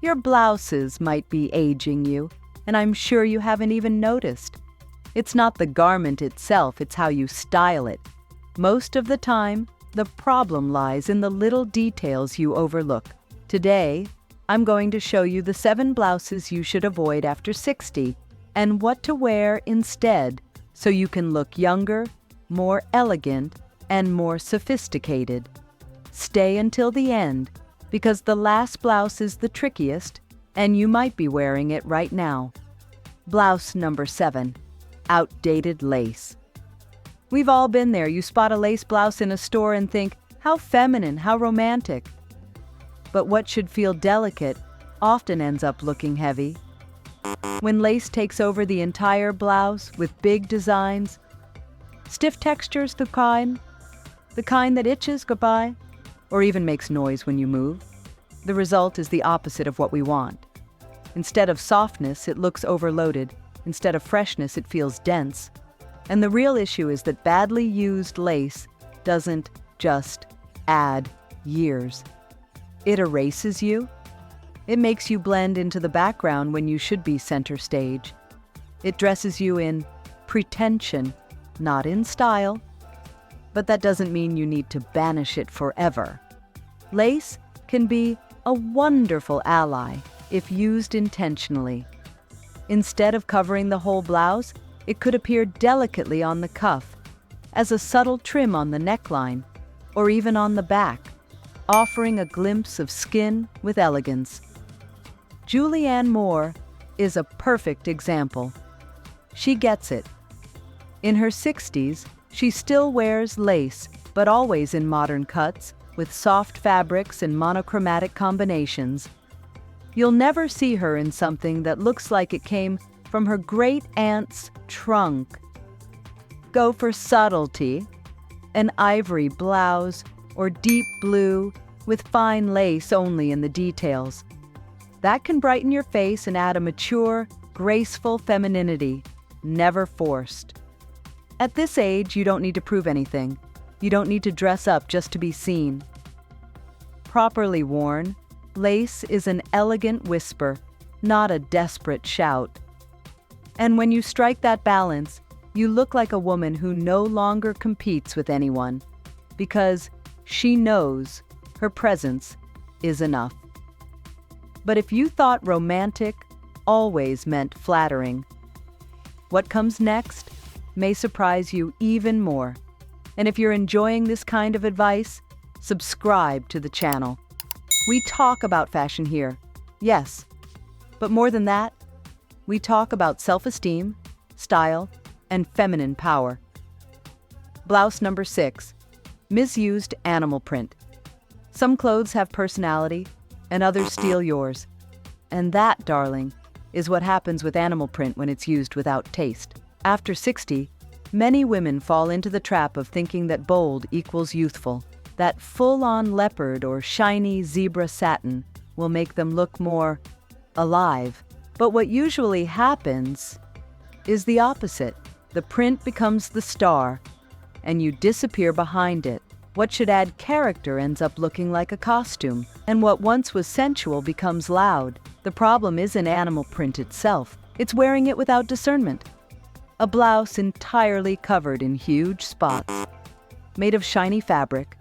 Your blouses might be aging you, and I'm sure you haven't even noticed. It's not the garment itself, it's how you style it. Most of the time, the problem lies in the little details you overlook. Today, I'm going to show you the 7 blouses you should avoid after 60 and what to wear instead so you can look younger, more elegant, and more sophisticated. Stay until the end, because the last blouse is the trickiest, and you might be wearing it right now. Blouse number 7, outdated lace. We've all been there. You spot a lace blouse in a store and think, how feminine, how romantic. But what should feel delicate often ends up looking heavy. When lace takes over the entire blouse with big designs, stiff textures, the kind that itches goodbye, or even makes noise when you move, the result is the opposite of what we want. Instead of softness, it looks overloaded. Instead of freshness, it feels dense. And the real issue is that badly used lace doesn't just add years. It erases you. It makes you blend into the background when you should be center stage. It dresses you in pretension, not in style. But that doesn't mean you need to banish it forever. Lace can be a wonderful ally if used intentionally. Instead of covering the whole blouse, it could appear delicately on the cuff, as a subtle trim on the neckline, or even on the back, offering a glimpse of skin with elegance. Julianne Moore is a perfect example. She gets it. In her 60s, she still wears lace, but always in modern cuts, with soft fabrics and monochromatic combinations. You'll never see her in something that looks like it came from her great-aunt's trunk. Go for subtlety, an ivory blouse or deep blue with fine lace only in the details. That can brighten your face and add a mature, graceful femininity, never forced. At this age, you don't need to prove anything. You don't need to dress up just to be seen. Properly worn, lace is an elegant whisper, not a desperate shout. And when you strike that balance, you look like a woman who no longer competes with anyone, because she knows her presence is enough. But if you thought romantic always meant flattering, what comes next may surprise you even more. And if you're enjoying this kind of advice, subscribe to the channel. We talk about fashion here, yes, but more than that, we talk about self-esteem, style, and feminine power. Blouse number 6, misused animal print. Some clothes have personality, and others steal yours. And that, darling, is what happens with animal print when it's used without taste. After 60, many women fall into the trap of thinking that bold equals youthful. That full-on leopard or shiny zebra satin will make them look more alive. But what usually happens is the opposite. The print becomes the star, and you disappear behind it. What should add character ends up looking like a costume, and what once was sensual becomes loud. The problem isn't animal print itself, it's wearing it without discernment. A blouse entirely covered in huge spots, made of shiny fabric,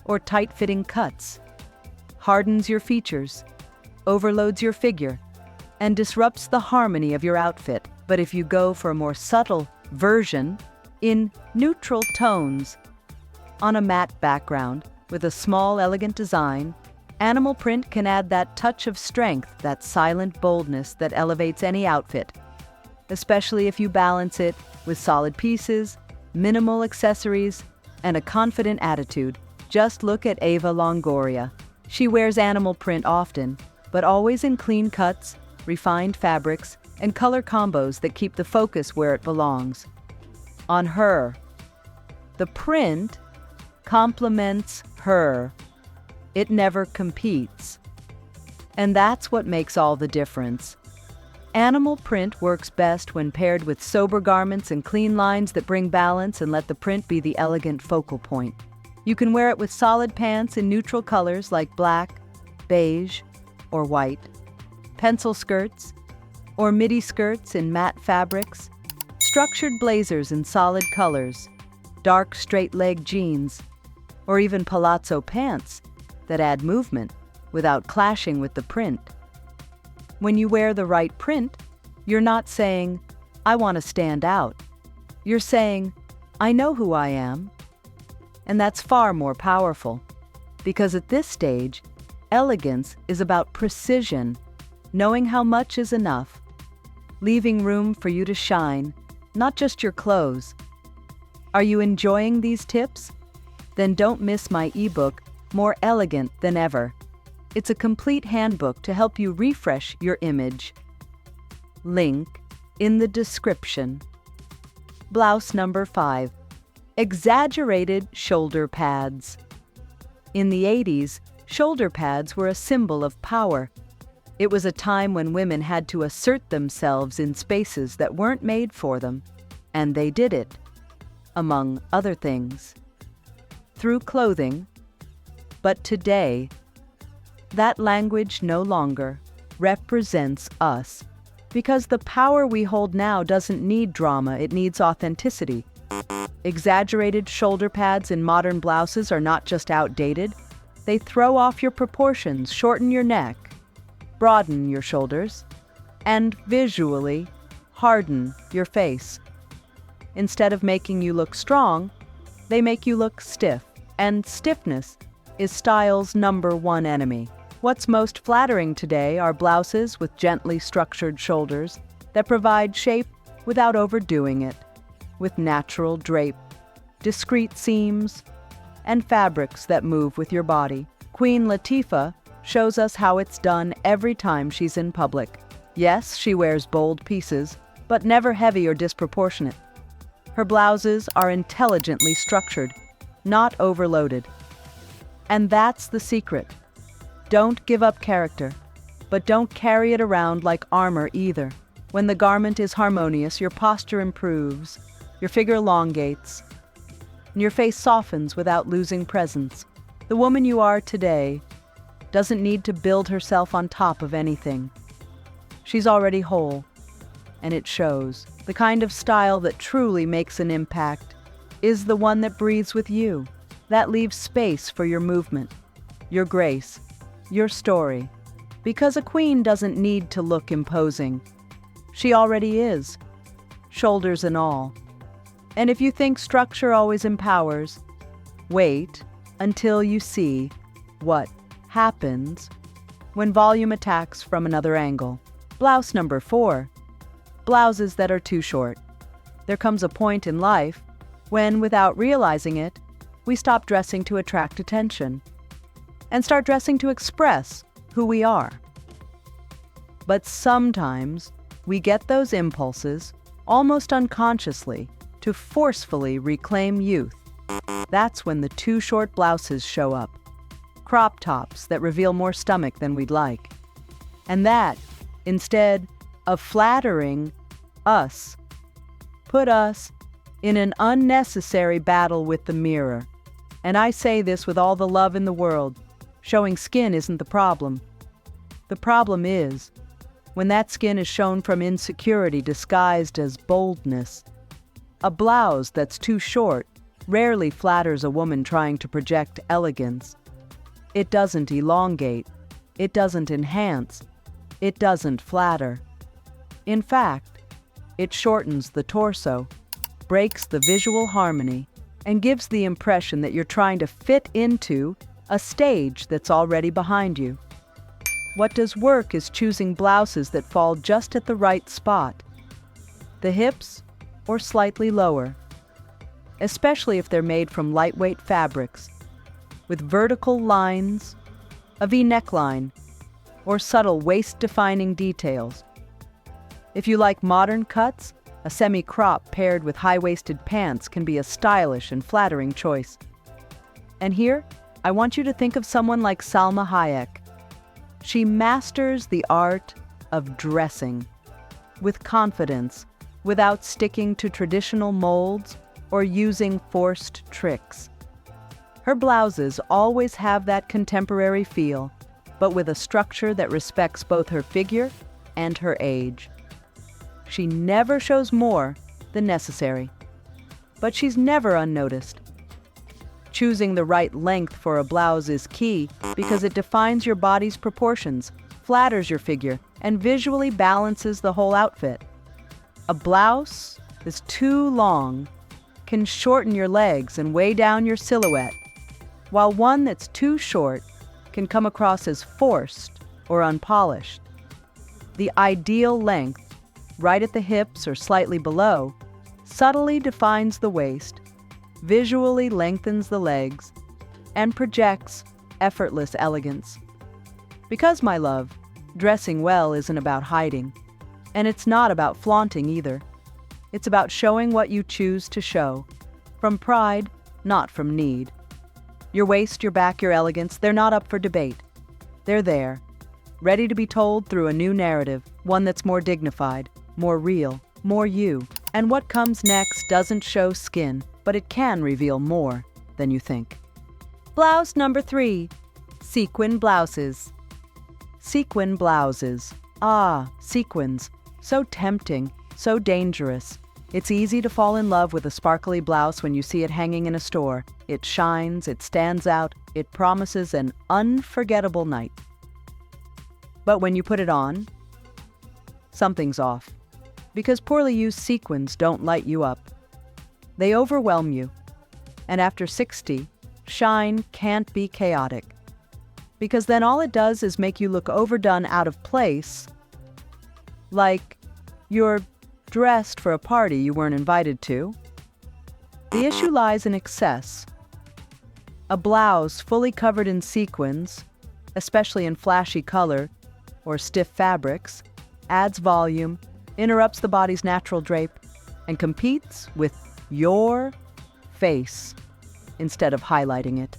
or tight-fitting cuts, hardens your features, overloads your figure, and disrupts the harmony of your outfit. But if you go for a more subtle version, in neutral tones, on a matte background, with a small, elegant design, animal print can add that touch of strength, that silent boldness that elevates any outfit, especially if you balance it with solid pieces, minimal accessories, and a confident attitude. Just look at Eva Longoria. She wears animal print often, but always in clean cuts, refined fabrics, and color combos that keep the focus where it belongs. On her. The print complements her. It never competes. And that's what makes all the difference. Animal print works best when paired with sober garments and clean lines that bring balance and let the print be the elegant focal point. You can wear it with solid pants in neutral colors like black, beige, or white. pencil skirts, or midi skirts in matte fabrics, structured blazers in solid colors, dark straight-leg jeans, or even palazzo pants that add movement without clashing with the print. When you wear the right print, you're not saying, "I want to stand out." You're saying, "I know who I am." And that's far more powerful, because at this stage, elegance is about precision, knowing how much is enough, leaving room for you to shine, not just your clothes. Are you enjoying these tips? Then don't miss my ebook, More Elegant Than Ever. It's a complete handbook to help you refresh your image. Link in the description. Blouse number 5. Exaggerated shoulder pads. In the 80s, shoulder pads were a symbol of power. It was a time when women had to assert themselves in spaces that weren't made for them, and they did it, among other things, through clothing. But today, that language no longer represents us, because the power we hold now doesn't need drama, it needs authenticity. Exaggerated shoulder pads in modern blouses are not just outdated, they throw off your proportions, shorten your neck, broaden your shoulders, and visually harden your face. Instead of making you look strong, they make you look stiff, and stiffness is style's #1 enemy. What's most flattering today are blouses with gently structured shoulders that provide shape without overdoing it, with natural drape, discreet seams, and fabrics that move with your body. Queen Latifah shows us how it's done every time she's in public. Yes, she wears bold pieces, but never heavy or disproportionate. Her blouses are intelligently structured, not overloaded. And that's the secret. Don't give up character, but don't carry it around like armor either. When the garment is harmonious, your posture improves, your figure elongates, and your face softens without losing presence. The woman you are today doesn't need to build herself on top of anything. She's already whole, and it shows. The kind of style that truly makes an impact is the one that breathes with you, that leaves space for your movement, your grace, your story. Because a queen doesn't need to look imposing. She already is, shoulders and all. And if you think structure always empowers, wait until you see what happens when volume attacks from another angle. Blouse number 4. Blouses that are too short. There comes a point in life when, without realizing it, we stop dressing to attract attention and start dressing to express who we are. But sometimes we get those impulses, almost unconsciously, to forcefully reclaim youth. That's when the too short blouses show up. Crop tops that reveal more stomach than we'd like. And that, instead of flattering us, put us in an unnecessary battle with the mirror. And I say this with all the love in the world. Showing skin isn't the problem. The problem is when that skin is shown from insecurity disguised as boldness. A blouse that's too short rarely flatters a woman trying to project elegance. It doesn't elongate. It doesn't enhance. It doesn't flatter. In fact, it shortens the torso, breaks the visual harmony, and gives the impression that you're trying to fit into a stage that's already behind you. What does work is choosing blouses that fall just at the right spot, the hips or slightly lower, especially if they're made from lightweight fabrics, with vertical lines, a V neckline, or subtle waist-defining details. If you like modern cuts, a semi-crop paired with high-waisted pants can be a stylish and flattering choice. And here, I want you to think of someone like Salma Hayek. She masters the art of dressing with confidence, without sticking to traditional molds or using forced tricks. Her blouses always have that contemporary feel, but with a structure that respects both her figure and her age. She never shows more than necessary, but she's never unnoticed. Choosing the right length for a blouse is key because it defines your body's proportions, flatters your figure, and visually balances the whole outfit. A blouse that's too long can shorten your legs and weigh down your silhouette, while one that's too short can come across as forced or unpolished. The ideal length, right at the hips or slightly below, subtly defines the waist, visually lengthens the legs, and projects effortless elegance. Because, my love, dressing well isn't about hiding, and it's not about flaunting either. It's about showing what you choose to show, from pride, not from need. Your waist, your back, your elegance, they're not up for debate. They're there, ready to be told through a new narrative, one that's more dignified, more real, more you. And what comes next doesn't show skin, but it can reveal more than you think. Blouse number 3, sequin blouses. Sequin blouses. Ah, sequins. So tempting, so dangerous. It's easy to fall in love with a sparkly blouse when you see it hanging in a store. It shines, it stands out, it promises an unforgettable night. But when you put it on, something's off. Because poorly used sequins don't light you up. They overwhelm you. And after 60, shine can't be chaotic. Because then all it does is make you look overdone, out of place, like you're dressed for a party you weren't invited to. The issue lies in excess. A blouse fully covered in sequins, especially in flashy color or stiff fabrics, adds volume, interrupts the body's natural drape, and competes with your face instead of highlighting it.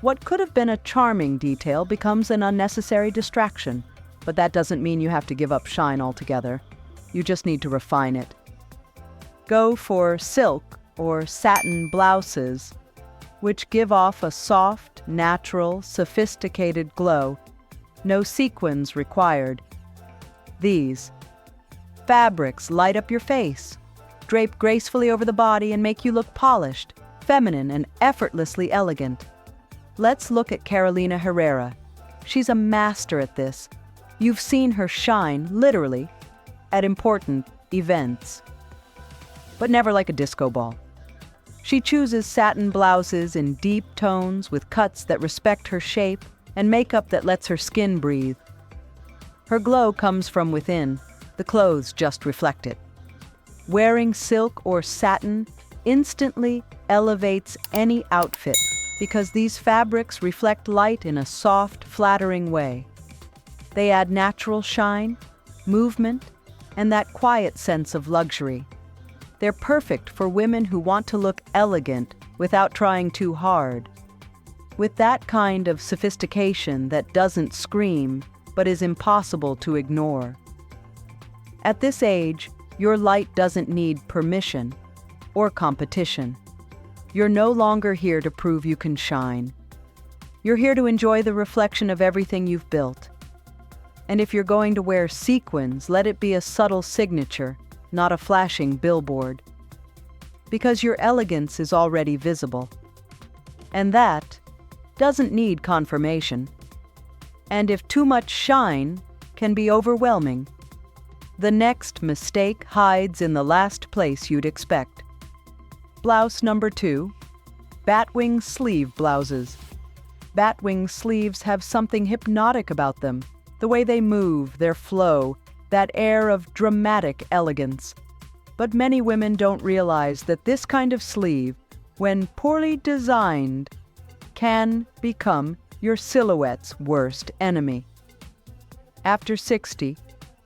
What could have been a charming detail becomes an unnecessary distraction, but that doesn't mean you have to give up shine altogether. You just need to refine it. Go for silk or satin blouses, which give off a soft, natural, sophisticated glow. No sequins required. These fabrics light up your face, drape gracefully over the body, and make you look polished, feminine, and effortlessly elegant. Let's look at Carolina Herrera. She's a master at this. You've seen her shine, literally, at important events. But never like a disco ball. She chooses satin blouses in deep tones with cuts that respect her shape and makeup that lets her skin breathe. Her glow comes from within. The clothes just reflect it. Wearing silk or satin instantly elevates any outfit because these fabrics reflect light in a soft, flattering way. They add natural shine, movement, and that quiet sense of luxury. They're perfect for women who want to look elegant without trying too hard. With that kind of sophistication that doesn't scream, but is impossible to ignore. At this age, your light doesn't need permission or competition. You're no longer here to prove you can shine. You're here to enjoy the reflection of everything you've built. And if you're going to wear sequins, let it be a subtle signature, not a flashing billboard. Because your elegance is already visible. And that doesn't need confirmation. And if too much shine can be overwhelming, the next mistake hides in the last place you'd expect. Blouse number 2, batwing sleeve blouses. Batwing sleeves have something hypnotic about them. The way they move, their flow, that air of dramatic elegance. But many women don't realize that this kind of sleeve, when poorly designed, can become your silhouette's worst enemy. After 60,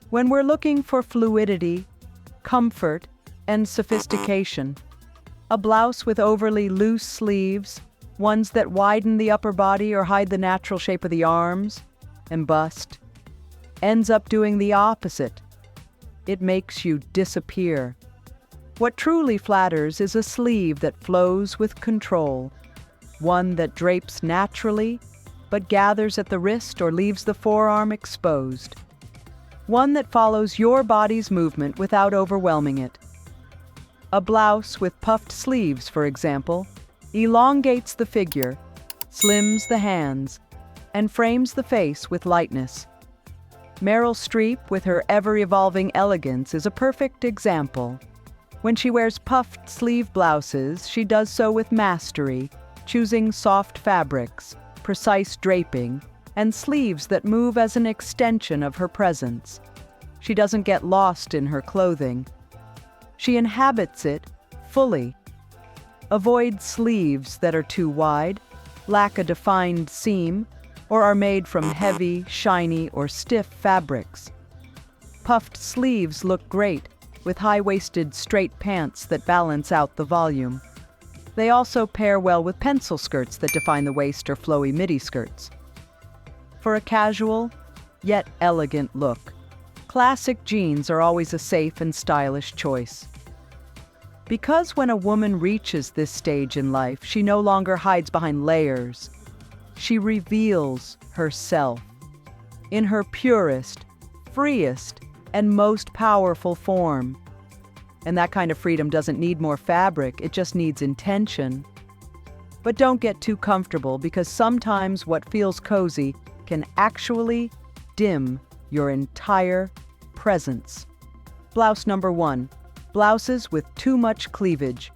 when we're looking for fluidity, comfort, and sophistication, a blouse with overly loose sleeves, ones that widen the upper body or hide the natural shape of the arms and bust, ends up doing the opposite. It makes you disappear. What truly flatters is a sleeve that flows with control, one that drapes naturally but gathers at the wrist or leaves the forearm exposed. One that follows your body's movement without overwhelming it. A blouse with puffed sleeves, for example, elongates the figure, slims the hands, and frames the face with lightness. Meryl Streep, with her ever-evolving elegance, is a perfect example. When she wears puffed sleeve blouses, she does so with mastery, choosing soft fabrics, precise draping, and sleeves that move as an extension of her presence. She doesn't get lost in her clothing. She inhabits it fully. Avoid sleeves that are too wide, lack a defined seam, or are made from heavy, shiny, or stiff fabrics. Puffed sleeves look great with high-waisted straight pants that balance out the volume. They also pair well with pencil skirts that define the waist or flowy midi skirts. For a casual, yet elegant look, classic jeans are always a safe and stylish choice. Because when a woman reaches this stage in life, she no longer hides behind layers. She reveals herself in her purest, freest, and most powerful form. And that kind of freedom doesn't need more fabric, it just needs intention. But don't get too comfortable, because sometimes what feels cozy can actually dim your entire presence. Blouse number 1. Blouses with too much cleavage.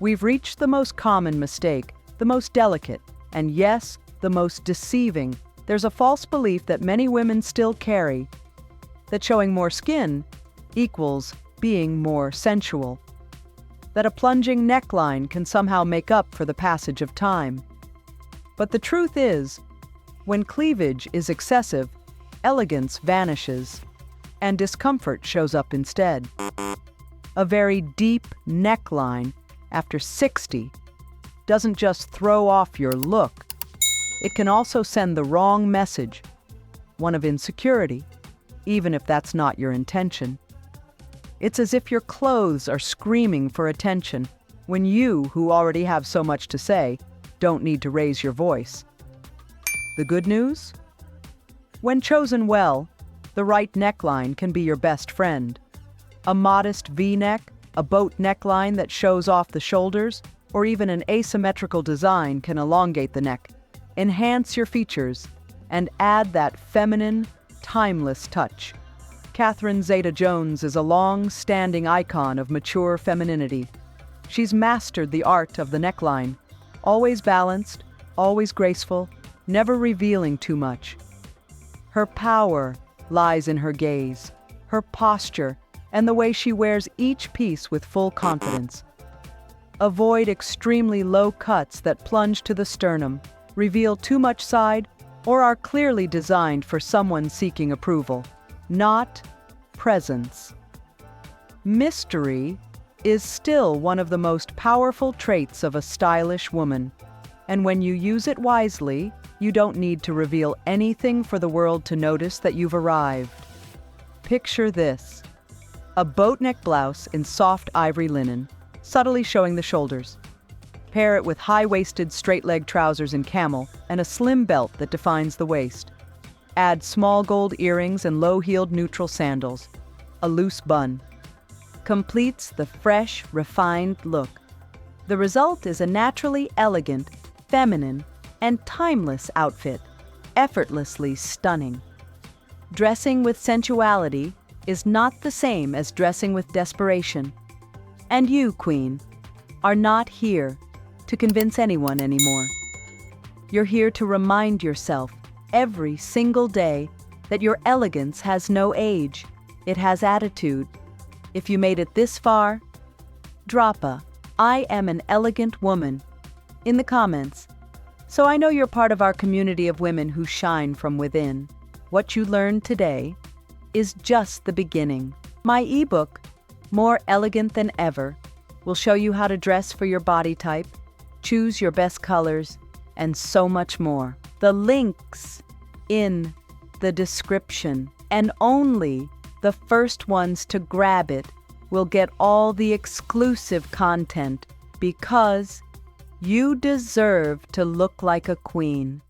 We've reached the most common mistake, the most delicate, and yes, the most deceiving. There's a false belief that many women still carry, that showing more skin equals being more sensual, that a plunging neckline can somehow make up for the passage of time. But the truth is, when cleavage is excessive, elegance vanishes, and discomfort shows up instead. A very deep neckline after 60 doesn't just throw off your look, it can also send the wrong message, one of insecurity, even if that's not your intention. It's as if your clothes are screaming for attention when you, who already have so much to say, don't need to raise your voice. The good news? When chosen well, the right neckline can be your best friend. A modest V-neck, a boat neckline that shows off the shoulders, or even an asymmetrical design can elongate the neck, enhance your features, and add that feminine, timeless touch. Catherine Zeta-Jones is a long-standing icon of mature femininity. She's mastered the art of the neckline, always balanced, always graceful, never revealing too much. Her power lies in her gaze, her posture, and the way she wears each piece with full confidence. Avoid extremely low cuts that plunge to the sternum, reveal too much side, or are clearly designed for someone seeking approval, not presence. Mystery is still one of the most powerful traits of a stylish woman, and when you use it wisely, you don't need to reveal anything for the world to notice that you've arrived. Picture this: a boat-neck blouse in soft ivory linen, subtly showing the shoulders. Pair it with high-waisted straight-leg trousers in camel and a slim belt that defines the waist. Add small gold earrings and low-heeled neutral sandals. A loose bun completes the fresh, refined look. The result is a naturally elegant, feminine, and timeless outfit, effortlessly stunning. Dressing with sensuality is not the same as dressing with desperation. And you, Queen, are not here to convince anyone anymore. You're here to remind yourself every single day that your elegance has no age, it has attitude. If you made it this far, drop a "I am an elegant woman" in the comments, so I know you're part of our community of women who shine from within. What you learned today is just the beginning. My ebook, More Elegant Than Ever, will show you how to dress for your body type, choose your best colors, and so much more. The links in the description, and only the first ones to grab it will get all the exclusive content, because you deserve to look like a queen.